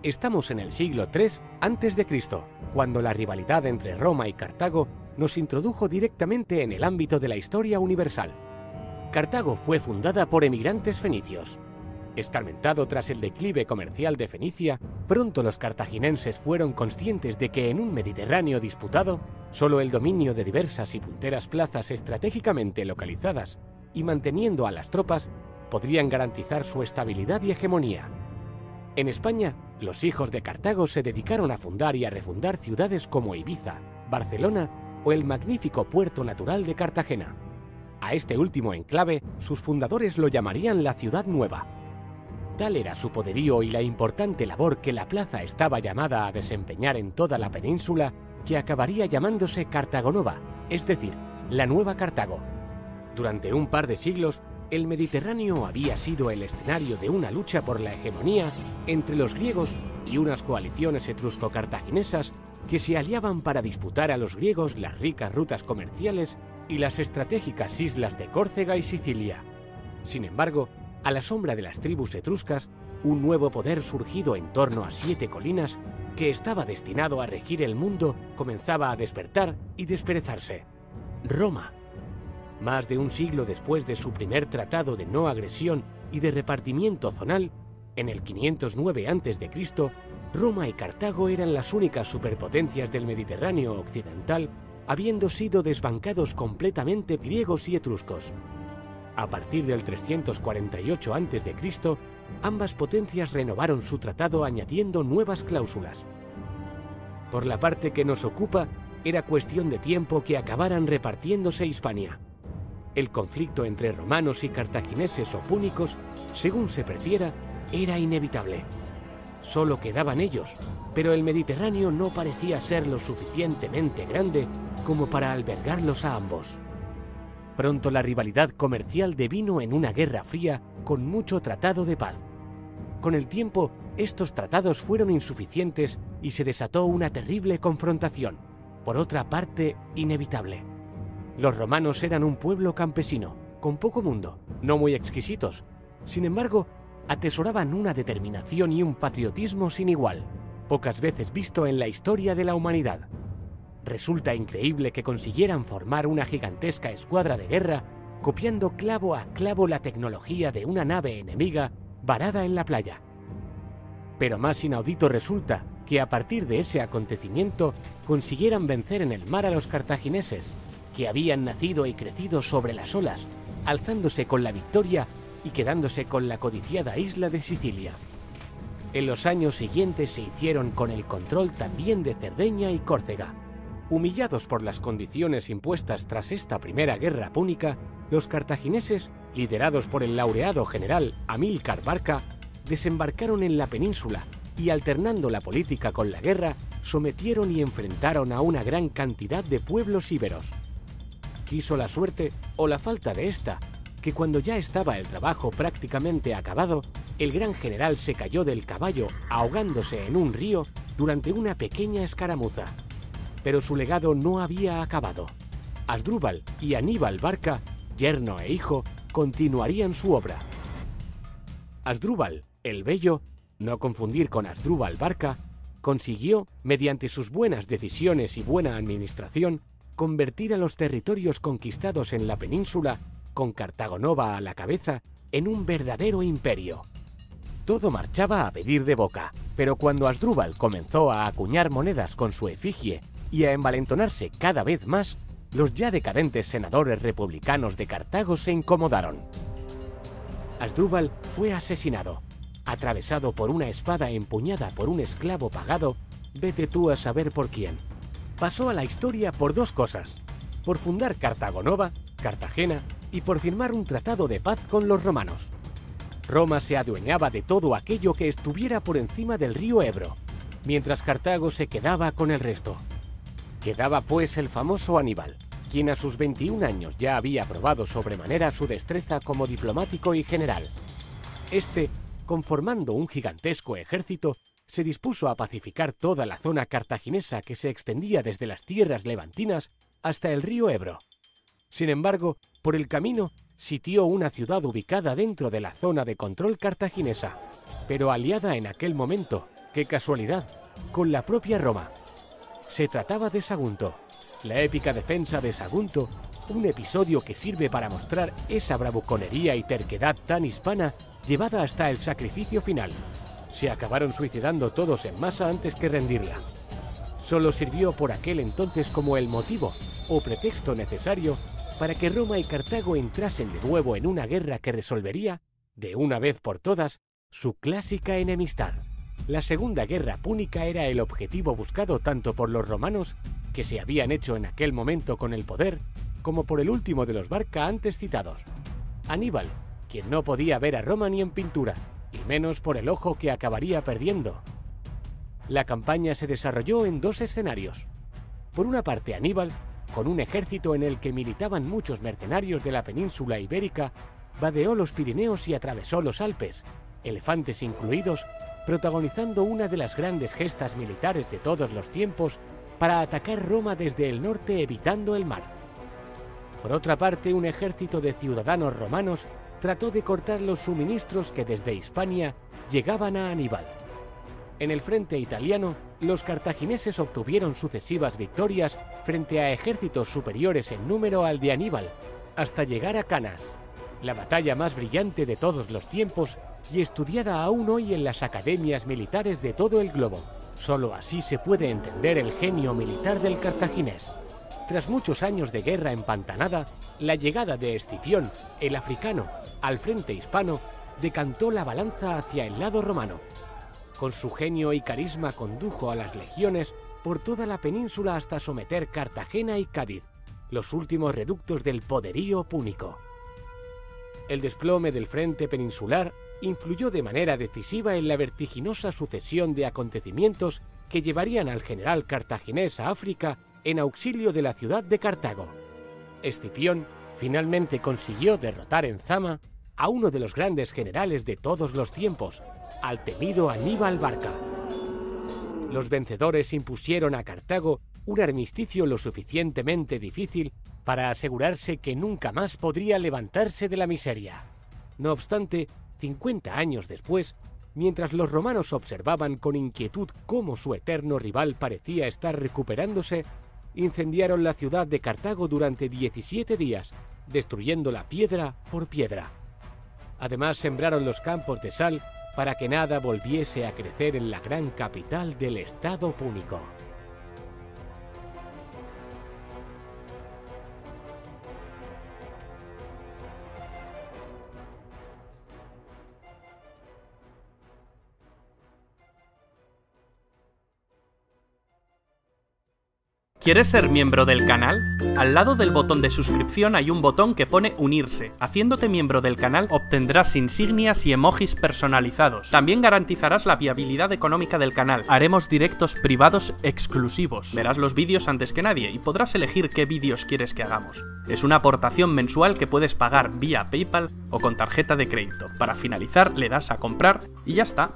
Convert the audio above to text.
Estamos en el siglo III a.C., cuando la rivalidad entre Roma y Cartago nos introdujo directamente en el ámbito de la historia universal. Cartago fue fundada por emigrantes fenicios. Escarmentado tras el declive comercial de Fenicia, pronto los cartaginenses fueron conscientes de que en un Mediterráneo disputado, solo el dominio de diversas y punteras plazas estratégicamente localizadas y manteniendo a las tropas podrían garantizar su estabilidad y hegemonía. En España, los hijos de Cartago se dedicaron a fundar y a refundar ciudades como Ibiza, Barcelona o el magnífico puerto natural de Cartagena. A este último enclave, sus fundadores lo llamarían la Ciudad Nueva. Tal era su poderío y la importante labor que la plaza estaba llamada a desempeñar en toda la península, que acabaría llamándose Cartagonova, es decir, la Nueva Cartago. Durante un par de siglos, el Mediterráneo había sido el escenario de una lucha por la hegemonía entre los griegos y unas coaliciones etrusco-cartaginesas que se aliaban para disputar a los griegos las ricas rutas comerciales y las estratégicas islas de Córcega y Sicilia. Sin embargo, a la sombra de las tribus etruscas, un nuevo poder surgido en torno a 7 colinas, que estaba destinado a regir el mundo, comenzaba a despertar y desperezarse. Roma. Más de un siglo después de su primer tratado de no agresión y de repartimiento zonal, en el 509 a.C., Roma y Cartago eran las únicas superpotencias del Mediterráneo occidental, habiendo sido desbancados completamente griegos y etruscos. A partir del 348 a.C., ambas potencias renovaron su tratado añadiendo nuevas cláusulas. Por la parte que nos ocupa, era cuestión de tiempo que acabaran repartiéndose Hispania. El conflicto entre romanos y cartagineses o púnicos, según se prefiera, era inevitable. Solo quedaban ellos, pero el Mediterráneo no parecía ser lo suficientemente grande como para albergarlos a ambos. Pronto la rivalidad comercial devino en una guerra fría con mucho tratado de paz. Con el tiempo, estos tratados fueron insuficientes y se desató una terrible confrontación, por otra parte inevitable. Los romanos eran un pueblo campesino, con poco mundo, no muy exquisitos. Sin embargo, atesoraban una determinación y un patriotismo sin igual, pocas veces visto en la historia de la humanidad. Resulta increíble que consiguieran formar una gigantesca escuadra de guerra, copiando clavo a clavo la tecnología de una nave enemiga varada en la playa. Pero más inaudito resulta que a partir de ese acontecimiento consiguieran vencer en el mar a los cartagineses, que habían nacido y crecido sobre las olas, alzándose con la victoria y quedándose con la codiciada isla de Sicilia. En los años siguientes se hicieron con el control también de Cerdeña y Córcega. Humillados por las condiciones impuestas tras esta primera guerra púnica, los cartagineses, liderados por el laureado general Amílcar Barca, desembarcaron en la península y, alternando la política con la guerra, sometieron y enfrentaron a una gran cantidad de pueblos íberos. Quiso la suerte, o la falta de esta, que cuando ya estaba el trabajo prácticamente acabado, el gran general se cayó del caballo ahogándose en un río durante una pequeña escaramuza. Pero su legado no había acabado. Asdrúbal y Aníbal Barca, yerno e hijo, continuarían su obra. Asdrúbal, el Bello, no confundir con Asdrúbal Barca, consiguió, mediante sus buenas decisiones y buena administración, convertir a los territorios conquistados en la península, con Cartagonova a la cabeza, en un verdadero imperio. Todo marchaba a pedir de boca, pero cuando Asdrúbal comenzó a acuñar monedas con su efigie y a envalentonarse cada vez más, los ya decadentes senadores republicanos de Cartago se incomodaron. Asdrúbal fue asesinado, atravesado por una espada empuñada por un esclavo pagado, vete tú a saber por quién. Pasó a la historia por dos cosas: por fundar Cartagonova, Cartagena, y por firmar un tratado de paz con los romanos. Roma se adueñaba de todo aquello que estuviera por encima del río Ebro, mientras Cartago se quedaba con el resto. Quedaba pues el famoso Aníbal, quien a sus 21 años ya había probado sobremanera su destreza como diplomático y general. Este, conformando un gigantesco ejército, se dispuso a pacificar toda la zona cartaginesa que se extendía desde las tierras levantinas hasta el río Ebro. Sin embargo, por el camino sitió una ciudad ubicada dentro de la zona de control cartaginesa, pero aliada en aquel momento, qué casualidad, con la propia Roma. Se trataba de Sagunto, la épica defensa de Sagunto, un episodio que sirve para mostrar esa bravuconería y terquedad tan hispana llevada hasta el sacrificio final. Se acabaron suicidando todos en masa antes que rendirla. Solo sirvió por aquel entonces como el motivo o pretexto necesario para que Roma y Cartago entrasen de nuevo en una guerra que resolvería, de una vez por todas, su clásica enemistad. La Segunda Guerra Púnica era el objetivo buscado tanto por los romanos, que se habían hecho en aquel momento con el poder, como por el último de los Barca antes citados, Aníbal, quien no podía ver a Roma ni en pintura, y menos por el ojo que acabaría perdiendo. La campaña se desarrolló en dos escenarios. Por una parte, Aníbal, con un ejército en el que militaban muchos mercenarios de la península ibérica, vadeó los Pirineos y atravesó los Alpes, elefantes incluidos, protagonizando una de las grandes gestas militares de todos los tiempos para atacar Roma desde el norte evitando el mar. Por otra parte, un ejército de ciudadanos romanos trató de cortar los suministros que desde Hispania llegaban a Aníbal. En el frente italiano, los cartagineses obtuvieron sucesivas victorias frente a ejércitos superiores en número al de Aníbal, hasta llegar a Canas, la batalla más brillante de todos los tiempos y estudiada aún hoy en las academias militares de todo el globo. Solo así se puede entender el genio militar del cartaginés. Tras muchos años de guerra empantanada, la llegada de Escipión, el africano, al frente hispano, decantó la balanza hacia el lado romano. Con su genio y carisma condujo a las legiones por toda la península hasta someter Cartagena y Cádiz, los últimos reductos del poderío púnico. El desplome del frente peninsular influyó de manera decisiva en la vertiginosa sucesión de acontecimientos que llevarían al general cartaginés a África en auxilio de la ciudad de Cartago. Escipión finalmente consiguió derrotar en Zama a uno de los grandes generales de todos los tiempos, al temido Aníbal Barca. Los vencedores impusieron a Cartago un armisticio lo suficientemente difícil para asegurarse que nunca más podría levantarse de la miseria. No obstante, 50 años después, mientras los romanos observaban con inquietud cómo su eterno rival parecía estar recuperándose, incendiaron la ciudad de Cartago durante 17 días, destruyéndola piedra por piedra. Además, sembraron los campos de sal para que nada volviese a crecer en la gran capital del estado púnico. ¿Quieres ser miembro del canal? Al lado del botón de suscripción hay un botón que pone unirse. Haciéndote miembro del canal obtendrás insignias y emojis personalizados. También garantizarás la viabilidad económica del canal. Haremos directos privados exclusivos. Verás los vídeos antes que nadie y podrás elegir qué vídeos quieres que hagamos. Es una aportación mensual que puedes pagar vía PayPal o con tarjeta de crédito. Para finalizar le das a comprar y ya está.